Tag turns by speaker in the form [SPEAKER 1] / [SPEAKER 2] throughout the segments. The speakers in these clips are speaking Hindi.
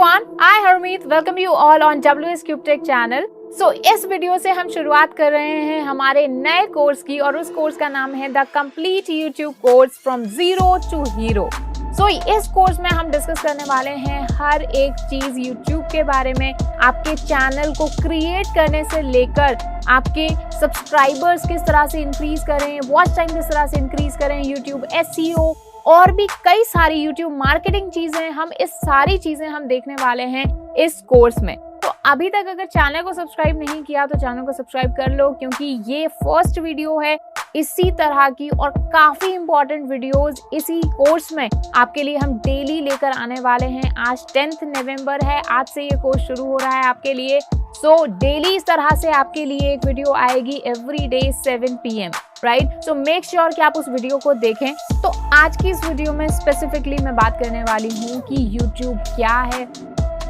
[SPEAKER 1] everyone, I Harmeet welcome you all on WS Cube Tech channel. So इस वीडियो से हम शुरुआत कर रहे हैं हमारे नए कोर्स की और उस कोर्स का नाम है the complete YouTube course from zero to hero. So इस कोर्स में हम डिस्कस करने वाले हैं हर एक चीज यूट्यूब के बारे में, आपके चैनल को क्रिएट करने से लेकर आपके सब्सक्राइबर्स किस तरह से इंक्रीज करें, वॉच टाइम किस तरह से इंक्रीज करें, यूट्यूब SEO और भी कई सारी यूट्यूब मार्केटिंग चीजें, हम इस सारी चीजें हम देखने वाले हैं इस कोर्स में. तो अभी तक अगर चैनल को सब्सक्राइब नहीं किया तो चैनल को सब्सक्राइब कर लो, क्योंकि ये फर्स्ट वीडियो है इसी तरह की और काफी इंपॉर्टेंट वीडियोस इसी कोर्स में आपके लिए हम डेली लेकर आने वाले हैं. आज 10 नवंबर है, आज से ये कोर्स शुरू हो रहा है आपके लिए. सो डेली इस तरह से आपके लिए एक वीडियो आएगी every day 7 PM, right. So make sure कि आप उस वीडियो को देखें. तो आज की इस वीडियो में स्पेसिफिकली मैं बात करने वाली हूँ कि यूट्यूब क्या है,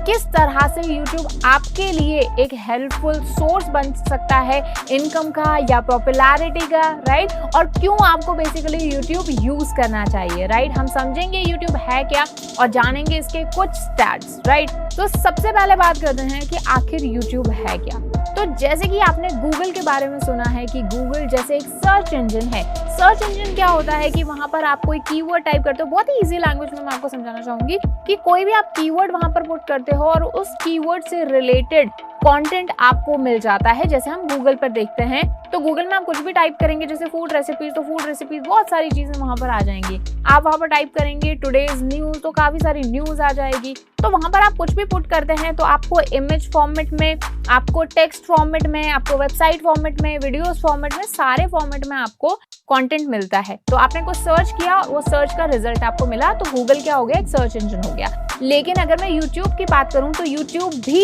[SPEAKER 1] किस तरह से YouTube आपके लिए एक हेल्पफुल सोर्स बन सकता है इनकम का या पॉपुलैरिटी का, राइट, और क्यों आपको बेसिकली YouTube यूज करना चाहिए, राइट. हम समझेंगे YouTube है क्या और जानेंगे इसके कुछ स्टैट्स, राइट. तो सबसे पहले बात करते हैं कि आखिर YouTube है क्या. तो जैसे कि आपने गूगल के बारे में सुना है कि गूगल जैसे एक सर्च इंजन है. सर्च इंजन क्या होता है कि वहां पर आप कोई कीवर्ड टाइप करते हो, बहुत ही इजी लैंग्वेज में मैं आपको समझाना चाहूंगी कि कोई भी आप कीवर्ड वहां पर पुट करते हो और उस कीवर्ड से रिलेटेड कंटेंट आपको मिल जाता है. जैसे हम गूगल पर देखते हैं तो गूगल में आप कुछ भी टाइप करेंगे, जैसे फूड रेसिपीज, तो फूड रेसिपीज बहुत सारी चीजें वहां पर आ जाएंगी. आप वहां पर टाइप करेंगे टुडेज न्यूज तो काफी सारी न्यूज आ जाएगी. तो वहां पर आप कुछ भी पुट करते हैं तो आपको इमेज फॉर्मेट में, आपको टेक्स्ट फॉर्मेट में, आपको वेबसाइट फॉर्मेट में, वीडियोस फॉर्मेट में, सारे फॉर्मेट में आपको कंटेंट मिलता है. तो आपने कुछ सर्च किया, वो सर्च का रिजल्ट आपको मिला, तो गूगल क्या हो गया, एक सर्च इंजन हो गया. लेकिन अगर मैं YouTube की बात करूं तो YouTube भी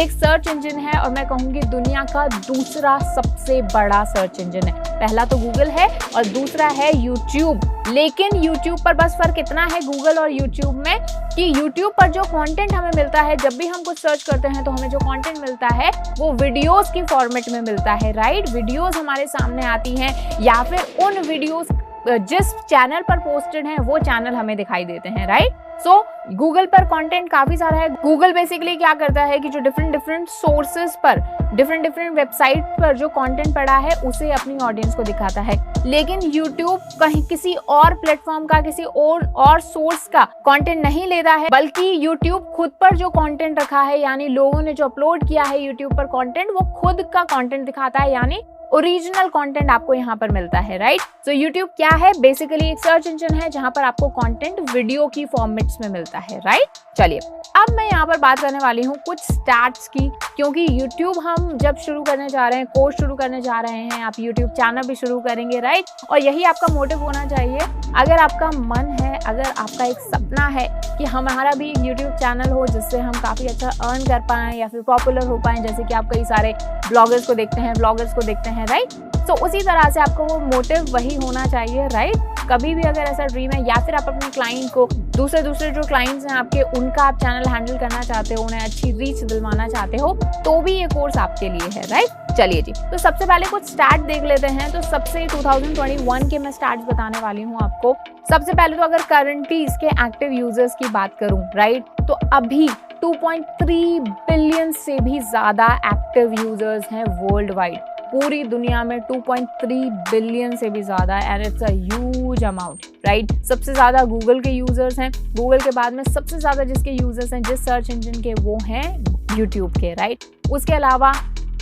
[SPEAKER 1] एक सर्च इंजन है और मैं कहूंगी दुनिया का दूसरा सबसे बड़ा सर्च इंजन है. पहला तो गूगल है और दूसरा है YouTube. लेकिन YouTube पर बस फर्क इतना है गूगल और YouTube में कि YouTube पर जो कंटेंट हमें मिलता है, जब भी हम कुछ सर्च करते हैं तो हमें जो कंटेंट मिलता है वो वीडियोस की फॉर्मेट में मिलता है, राइट. वीडियोस हमारे सामने आती हैं या फिर उन वीडियोस जिस चैनल पर पोस्टेड हैं वो चैनल हमें दिखाई देते हैं, राइट. सो गूगल पर कंटेंट काफी सारा है. गूगल बेसिकली क्या करता है कि जो डिफरेंट सोर्सेज पर, डिफरेंट वेबसाइट पर जो कंटेंट पड़ा है उसे अपनी ऑडियंस को दिखाता है. लेकिन यूट्यूब कहीं किसी और प्लेटफॉर्म का, किसी और सोर्स का कंटेंट नहीं लेता है, बल्कि यूट्यूब खुद पर जो कंटेंट रखा है, यानी लोगों ने जो अपलोड किया है यूट्यूब पर कंटेंट, वो खुद का कंटेंट दिखाता है, यानी ओरिजिनल कंटेंट आपको यहाँ पर मिलता है, राइट. सो YouTube क्या है, बेसिकली एक सर्च इंजन है जहां पर आपको कंटेंट वीडियो की फॉर्मेट्स में मिलता है, राइट. चलिए अब मैं यहाँ पर बात करने वाली हूँ कुछ स्टैट्स की, क्योंकि YouTube हम जब शुरू करने जा रहे हैं, कोर्स शुरू करने जा रहे हैं, आप YouTube चैनल भी शुरू करेंगे, राइट. और यही आपका मोटिव होना चाहिए. अगर आपका मन है, अगर आपका एक सपना है कि हमारा भी YouTube चैनल हो जिससे हम काफी अच्छा अर्न कर पाएं या फिर पॉपुलर हो पाएं, जैसे कि आप कई सारे ब्लॉगर्स को देखते हैं, ब्लॉगर्स को देखते हैं, राइट. तो उसी तरह से आपको वो मोटिव वही होना चाहिए, राइट. कभी भी अगर ऐसा ड्रीम है या फिर आप अपने क्लाइंट को, दूसरे जो क्लाइंट्स हैं आपके, उनका आप चैनल हैंडल करना चाहते हो, उन्हें अच्छी रीच दिलवाना चाहते हो, तो भी ये कोर्स आपके लिए है, राइट. चलिए जी, तो सबसे पहले कुछ स्टैट देख लेते हैं. तो सबसे 2021 के मैं स्टैट्स बताने वाली हूँ आपको. सबसे पहले तो अगर करंटली इसके एक्टिव यूजर्स की बात करूँ, राइट, तो अभी 2.3 बिलियन से भी ज्यादा एक्टिव यूजर्स हैं वर्ल्ड वाइड. पूरी दुनिया में 2.3 बिलियन से भी ज्यादा, and it's a huge amount, right. सबसे ज्यादा गूगल के यूजर्स हैं. गूगल के बाद में सबसे ज्यादा जिसके यूजर्स हैं जिस सर्च इंजन के, वो हैं यूट्यूब के, राइट. उसके अलावा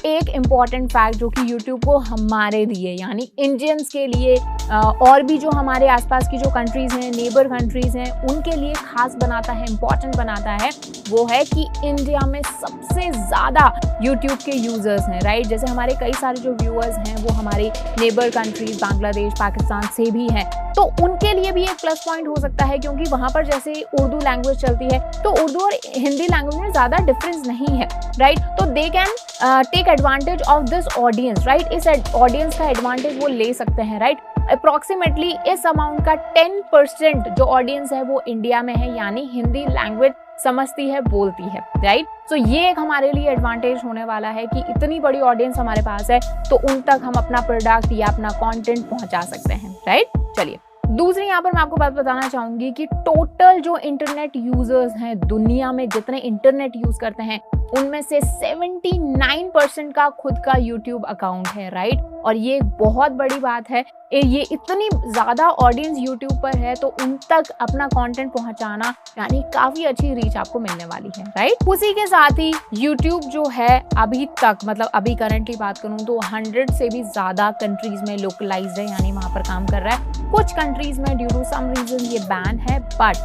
[SPEAKER 1] एक इम्पॉर्टेंट फैक्ट जो कि YouTube को हमारे लिए, यानी इंडियंस के लिए, और भी जो हमारे आसपास की जो कंट्रीज हैं, नेबर कंट्रीज हैं, उनके लिए खास बनाता है, इम्पॉर्टेंट बनाता है, वो है कि इंडिया में सबसे ज़्यादा YouTube के यूजर्स हैं, राइट. जैसे हमारे कई सारे जो व्यूअर्स हैं वो हमारे नेबर कंट्रीज, बांग्लादेश, पाकिस्तान से भी हैं, तो उनके लिए भी एक प्लस पॉइंट हो सकता है, क्योंकि वहाँ पर जैसे उर्दू लैंग्वेज चलती है तो उर्दू और हिंदी लैंग्वेज में ज़्यादा डिफरेंस नहीं है, राइट. तो they can take advantage of this audience, right. इस ऑडियंस का एडवांटेज वो ले सकते हैं, राइट. अप्रोक्सीमेटली इस अमाउंट का 10% जो ऑडियंस है वो इंडिया में है, यानी हिंदी लैंग्वेज समझती है, बोलती है, राइट. सो ये एक हमारे लिए एडवांटेज होने वाला है कि इतनी बड़ी ऑडियंस हमारे पास है तो उन तक हम अपना प्रोडक्ट या अपना कंटेंट पहुंचा सकते हैं, राइट. चलिए दूसरी यहाँ पर मैं आपको बात बताना चाहूंगी कि टोटल जो इंटरनेट यूजर्स हैं दुनिया में, जितने इंटरनेट यूज करते हैं, उनमें से 79% का खुद का यूट्यूब अकाउंट है, राइट। और ये बहुत बड़ी बात है, ये इतनी ज्यादा ऑडियंस यूट्यूब पर है तो उन तक अपना कंटेंट पहुंचाना यानी काफी अच्छी रीच आपको मिलने वाली है, राइट। उसी के साथ ही यूट्यूब जो है अभी तक, मतलब अभी करंटली बात करूं तो 100 से भी ज्यादा कंट्रीज में लोकलाइज्ड है, यानी वहां पर काम कर रहा है। कुछ कंट्रीज में ड्यू टू सम रीजन ये बैन है, बट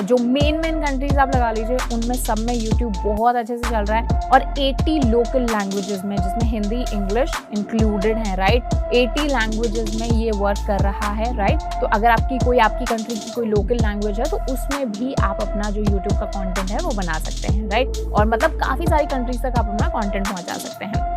[SPEAKER 1] जो मेन कंट्रीज आप लगा लीजिए उनमें सब में यूट्यूब बहुत अच्छे से चल रहा है। और 80 लोकल लैंग्वेजेस में, जिसमें हिंदी इंग्लिश इंक्लूडेड है, राइट, 80 लैंग्वेजेस में ये वर्क कर रहा है, राइट। तो अगर आपकी कंट्री की कोई लोकल लैंग्वेज है तो उसमें भी आप अपना जो यूट्यूब का कंटेंट है वो बना सकते हैं, राइट। और मतलब काफी सारी कंट्रीज तक आप अपना कंटेंट पहुंचा सकते हैं।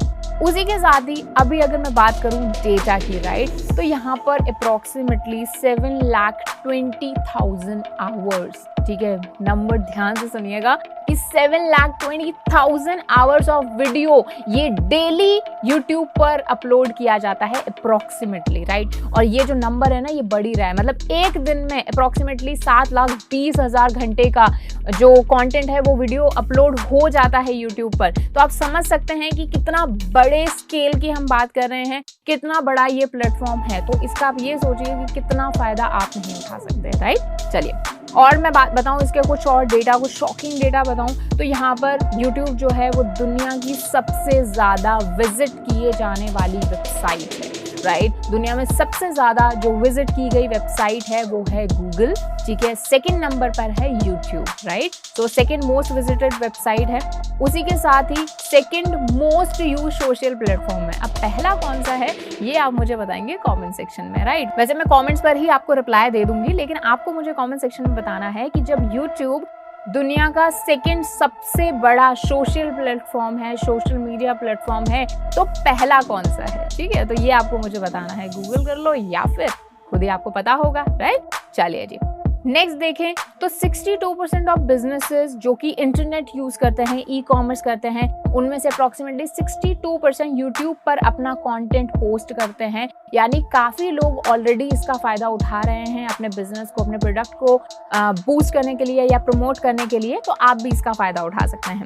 [SPEAKER 1] उसी के साथ ही अभी अगर मैं बात करूं डेटा की, राइट, तो यहाँ पर अप्रोक्सीमेटली 7,20,000 आवर्स, ठीक है, नंबर ध्यान से सुनिएगा कि 7,20,000 आवर्स ऑफ वीडियो ये डेली यूट्यूब पर अपलोड किया जाता है अप्रोक्सीमेटली, राइट। और ये जो नंबर है ना ये बढ़ ही रहा है, मतलब एक दिन में अप्रोक्सीमेटली 7,20,000 घंटे का जो कंटेंट है वो वीडियो अपलोड हो जाता है यूट्यूब पर। तो आप समझ सकते हैं कि कितना बड़े स्केल की हम बात कर रहे हैं, कितना बड़ा ये प्लेटफॉर्म है। तो इसका आप ये सोचिए कि कितना फायदा आप नहीं उठा सकते, राइट। चलिए और मैं बात बताऊं इसके कुछ और डेटा, कुछ शॉकिंग डेटा बताऊं तो यहाँ पर YouTube जो है वो दुनिया की सबसे ज्यादा विजिट किए जाने वाली वेबसाइट है, राइट। दुनिया में सबसे ज्यादा जो विजिट की गई वेबसाइट है वो है गूगल, ठीक है। सेकंड नंबर पर है यूट्यूब, राइट। तो सेकंड मोस्ट विजिटेड वेबसाइट है। उसी के साथ ही second most use social platform है। अब पहला कौन सा है ये आप मुझे बताएंगे कमेंट सेक्शन में, राइट। वैसे मैं कमेंट्स पर ही आपको रिप्लाई दे दूंगी, लेकिन आपको मुझे कमेंट सेक्शन में बताना है कि जब यूट्यूब दुनिया का सेकंड सबसे बड़ा सोशल प्लेटफॉर्म है, सोशल मीडिया प्लेटफॉर्म है, तो पहला कौन सा है, ठीक है। तो ये आपको मुझे बताना है, गूगल कर लो या फिर खुद ही आपको पता होगा, राइट। चलिए जी नेक्स्ट देखें तो 62% ऑफ बिजनेसेस जो कि इंटरनेट यूज करते हैं, ई कॉमर्स करते हैं, उनमें से अप्रोक्सीमेटली 62% यूट्यूब पर अपना कंटेंट पोस्ट करते हैं। यानी काफी लोग ऑलरेडी इसका फायदा उठा रहे हैं अपने बिजनेस को, अपने प्रोडक्ट को बूस्ट करने के लिए या प्रमोट करने के लिए। तो आप भी इसका फायदा उठा सकते हैं।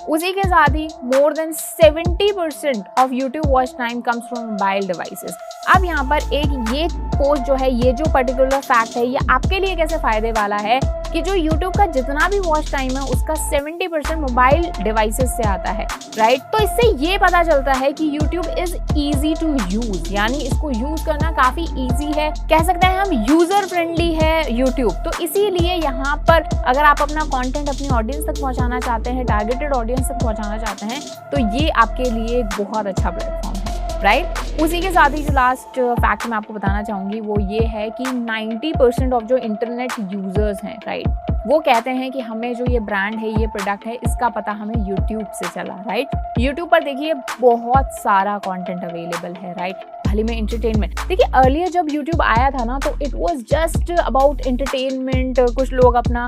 [SPEAKER 1] उसी के साथ ही more than 70% of YouTube watch time comes from mobile devices. अब यहाँ पर एक ये पोस्ट जो है, ये जो पर्टिकुलर फैक्ट है, ये आपके लिए कैसे फायदे वाला है कि जो यूट्यूब का जितना भी वॉच टाइम है उसका 70% मोबाइल डिवाइसेस से आता है, राइट। तो इससे ये पता चलता है कि YouTube is easy to use, यानी इसको यूज करना काफी इजी है, कह सकते हैं हम यूजर फ्रेंडली है यूट्यूब। तो इसीलिए यहाँ पर अगर आप अपना कंटेंट अपनी ऑडियंस तक पहुंचाना चाहते हैं, टारगेटेड ऑडियंस तक पहुंचाना चाहते हैं, तो ये आपके लिए एक बहुत अच्छा प्लेटफॉर्म है, राइट। उसी के साथ ही जो लास्ट फैक्ट मैं आपको बताना चाहूंगी वो ये है कि 90% ऑफ जो इंटरनेट यूजर्स हैं, राइट, वो कहते हैं कि हमें जो ये ब्रांड है, ये प्रोडक्ट है, इसका पता हमें यूट्यूब से चला, राइट। यूट्यूब पर देखिए बहुत सारा कंटेंट अवेलेबल है, राइट। हाल ही में एंटरटेनमेंट, देखिए अर्लियर जब यूट्यूब आया था ना तो it was just about entertainment. कुछ लोग अपना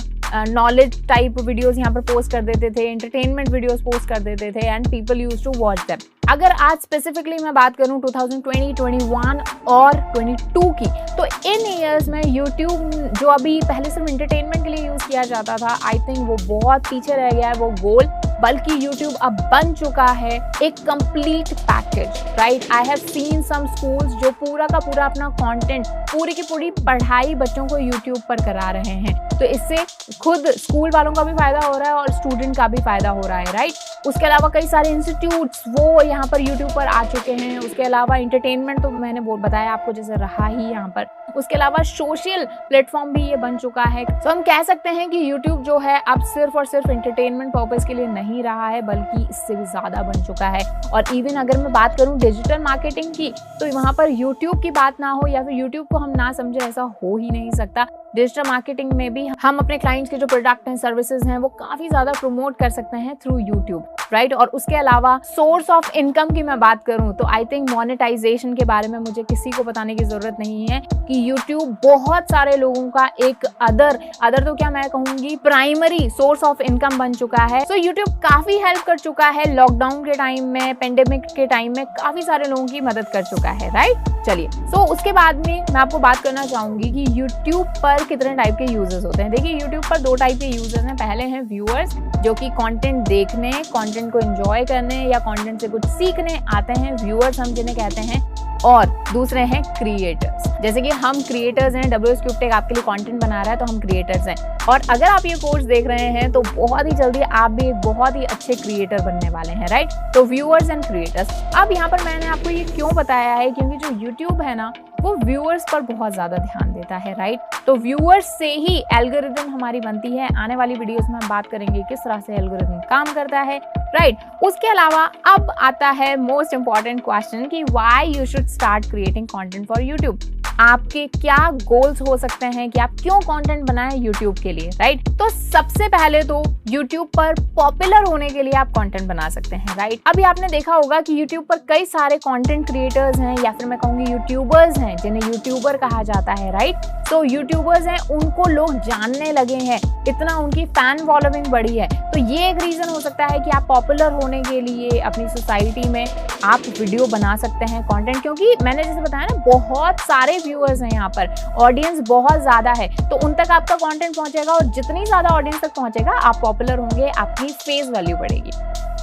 [SPEAKER 1] नॉलेज टाइप वीडियोस यहाँ पर पोस्ट कर देते थे, एंटरटेनमेंट वीडियोस पोस्ट कर देते थे and people used to watch them. अगर आज स्पेसिफिकली मैं बात करूँ 2020, 21 और 22 की, तो इन ईयर्स में यूट्यूब जो अभी पहले सिर्फ एंटरटेनमेंट के लिए यूज किया जाता था, आई थिंक वो बहुत पीछे रह गया है वो गोल, बल्कि यूट्यूब अब बन चुका है एक complete package, right. I have seen some schools जो पूरा का पूरा अपना कंटेंट, पूरी की पूरी पढ़ाई बच्चों को यूट्यूब पर करा रहे हैं। तो इससे खुद स्कूल वालों का भी फायदा हो रहा है और स्टूडेंट का भी फायदा हो रहा है, राइट। उसके अलावा कई सारे इंस्टीट्यूट्स वो यहाँ पर यूट्यूब पर आ चुके हैं। उसके अलावा एंटरटेनमेंट तो मैंने बताया आपको जैसे रहा ही यहाँ पर। उसके अलावा सोशल प्लेटफॉर्म भी ये बन चुका है। तो हम कह सकते हैं कि यूट्यूब जो है अब सिर्फ और सिर्फ एंटरटेनमेंट पर्पस के लिए नहीं रहा है, बल्कि इससे भी ज्यादा बन चुका है। और इवन अगर मैं बात करूं डिजिटल मार्केटिंग की, तो वहां पर यूट्यूब की बात ना हो या फिर यूट्यूब को हम ना समझे, ऐसा हो ही नहीं सकता। डिजिटल मार्केटिंग में भी हम अपने क्लाइंट्स के जो प्रोडक्ट हैं, सर्विसेज हैं, वो काफी ज्यादा प्रमोट कर सकते हैं थ्रू यूट्यूब। राइट। और उसके अलावा सोर्स ऑफ इनकम की मैं बात करूं तो आई थिंक मोनेटाइजेशन के बारे में मुझे किसी को बताने की जरूरत नहीं है कि यूट्यूब बहुत सारे लोगों का एक अदर तो क्या मैं कहूंगी प्राइमरी सोर्स ऑफ इनकम बन चुका है। सो यूट्यूब काफी हेल्प कर चुका है लॉकडाउन के टाइम में, पेंडेमिक के टाइम में काफी सारे लोगों की मदद कर चुका है, राइट। चलिए, सो उसके बाद में मैं आपको बात करना चाहूंगी कि यूट्यूब पर कितने टाइप के यूजर्स होते हैं। देखिए, यूट्यूब पर दो टाइप के यूजर्स हैं। पहले हैं व्यूअर्स, जो कि कंटेंट देखने, कंटेंट को एंजॉय करने या कंटेंट से कुछ सीखने आते हैं, व्यूअर्स हम जिन्हें कहते हैं। और दूसरे हैं क्रिएटर्स, जैसे कि हम क्रिएटर्स हैं। WS Cube Tech आपके लिए कंटेंट बना रहा है तो हम क्रिएटर्स हैं। और अगर आप ये कोर्स देख रहे हैं तो बहुत ही जल्दी आप भी एक बहुत ही अच्छे क्रिएटर बनने वाले हैं, राइट। तो व्यूअर्स एंड क्रिएटर्स। अब यहाँ पर मैंने आपको ये क्यों बताया है, क्योंकि जो यूट्यूब है ना वो व्यूअर्स पर बहुत ज्यादा ध्यान देता है, राइट। तो व्यूअर्स से ही एल्गोरिथम हमारी बनती है। आने वाली वीडियोस में हम बात करेंगे किस तरह से एल्गोरिथम काम करता है, राइट। उसके अलावा अब आता है मोस्ट इंपॉर्टेंट क्वेश्चन कि why you should start creating content for YouTube. आपके क्या गोल्स हो सकते हैं कि आप क्यों कंटेंट बनाएं यूट्यूब के लिए, राइट। तो सबसे पहले तो यूट्यूब पर पॉपुलर होने के लिए आप कंटेंट बना सकते हैं, राइट। अभी आपने देखा होगा कि यूट्यूब पर कई सारे कंटेंट क्रिएटर्स हैं या फिर मैं कहूंगी यूट्यूबर्स हैं जिन्हें यूट्यूबर कहा जाता है, राइट। तो यूट्यूबर्स हैं, उनको लोग जानने लगे हैं, इतना उनकी फैन फॉलोइंग बढ़ी है। तो ये एक रीजन हो सकता है कि आप पॉपुलर होने के लिए अपनी सोसाइटी में आप वीडियो बना सकते हैं कंटेंट, क्योंकि मैंने जैसे बताया ना बहुत सारे व्यूअर्स हैं यहाँ पर, ऑडियंस बहुत ज्यादा है, तो उन तक आपका कंटेंट पहुंचेगा और जितनी ज्यादा ऑडियंस तक पहुंचेगा आप पॉपुलर होंगे, आपकी फेस वैल्यू बढ़ेगी।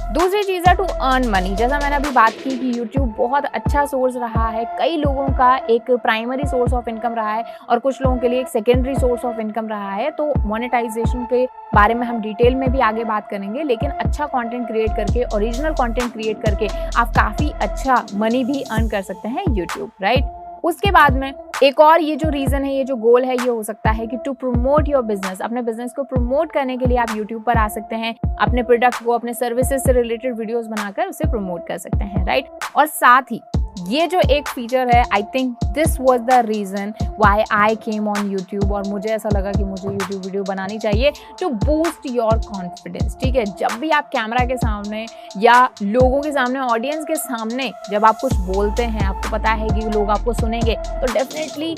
[SPEAKER 1] दूसरी चीज है टू अर्न मनी। जैसा मैंने अभी बात की कि यूट्यूब बहुत अच्छा सोर्स रहा है, कई लोगों का एक प्राइमरी सोर्स ऑफ इनकम रहा है और कुछ लोगों के लिए एक सेकेंडरी सोर्स ऑफ इनकम रहा है। तो मोनेटाइजेशन के बारे में हम डिटेल में भी आगे बात करेंगे, लेकिन अच्छा कंटेंट क्रिएट करके, ओरिजिनल कंटेंट क्रिएट करके आप काफी अच्छा मनी भी अर्न कर सकते हैं यूट्यूब, राइट। उसके बाद में एक और ये जो रीजन है, ये जो गोल है, ये हो सकता है कि टू प्रमोट योर बिजनेस। अपने बिजनेस को प्रमोट करने के लिए आप यूट्यूब पर आ सकते हैं, अपने प्रोडक्ट को, अपने सर्विसेज से रिलेटेड वीडियोस बनाकर उसे प्रमोट कर सकते हैं, राइट। और साथ ही ये जो एक फीचर है, I think this was the reason why I came on YouTube, और मुझे ऐसा लगा कि मुझे यूट्यूब वीडियो बनानी चाहिए टू बूस्ट योर कॉन्फिडेंस, ठीक है। जब भी आप कैमरा के सामने या लोगों के सामने, ऑडियंस के सामने जब आप कुछ बोलते हैं, आपको पता है कि लोग आपको सुनेंगे, तो डेफिनेटली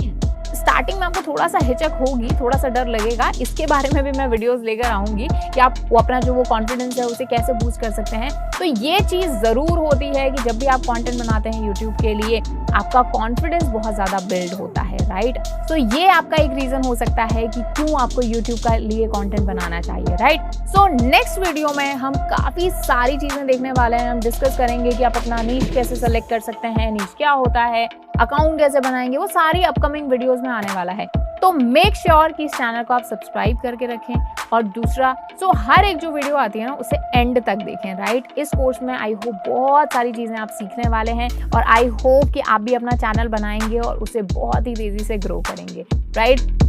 [SPEAKER 1] स्टार्टिंग में आपको थोड़ा सा हिचक होगी, थोड़ा सा डर लगेगा। इसके बारे में भी मैं वीडियोस लेकर आऊंगी कि आप वो अपना जो वो कॉन्फिडेंस है उसे कैसे बूस्ट कर सकते हैं। तो ये चीज जरूर होती है कि जब भी आप कंटेंट बनाते हैं यूट्यूब के लिए, आपका कॉन्फिडेंस बहुत ज्यादा बिल्ड होता है, राइट। तो ये आपका एक रीजन हो सकता है कि क्यों आपको यूट्यूब के लिए कंटेंट बनाना चाहिए, राइट। सो नेक्स्ट वीडियो में हम काफी सारी चीजें देखने वाले हैं। हम डिस्कस करेंगे कि आप अपना नीश कैसे सेलेक्ट कर सकते हैं, नीश क्या होता है, अकाउंट कैसे बनाएंगे, वो सारी अपकमिंग वीडियोस में आने वाला है। तो मेक श्योर कि इस चैनल को आप सब्सक्राइब करके रखें। और दूसरा, सो हर एक जो वीडियो आती है ना उसे एंड तक देखें, राइट। इस कोर्स में आई होप बहुत सारी चीजें आप सीखने वाले हैं और आई होप कि आप भी अपना चैनल बनाएंगे और उसे बहुत ही तेजी से ग्रो करेंगे, राइट।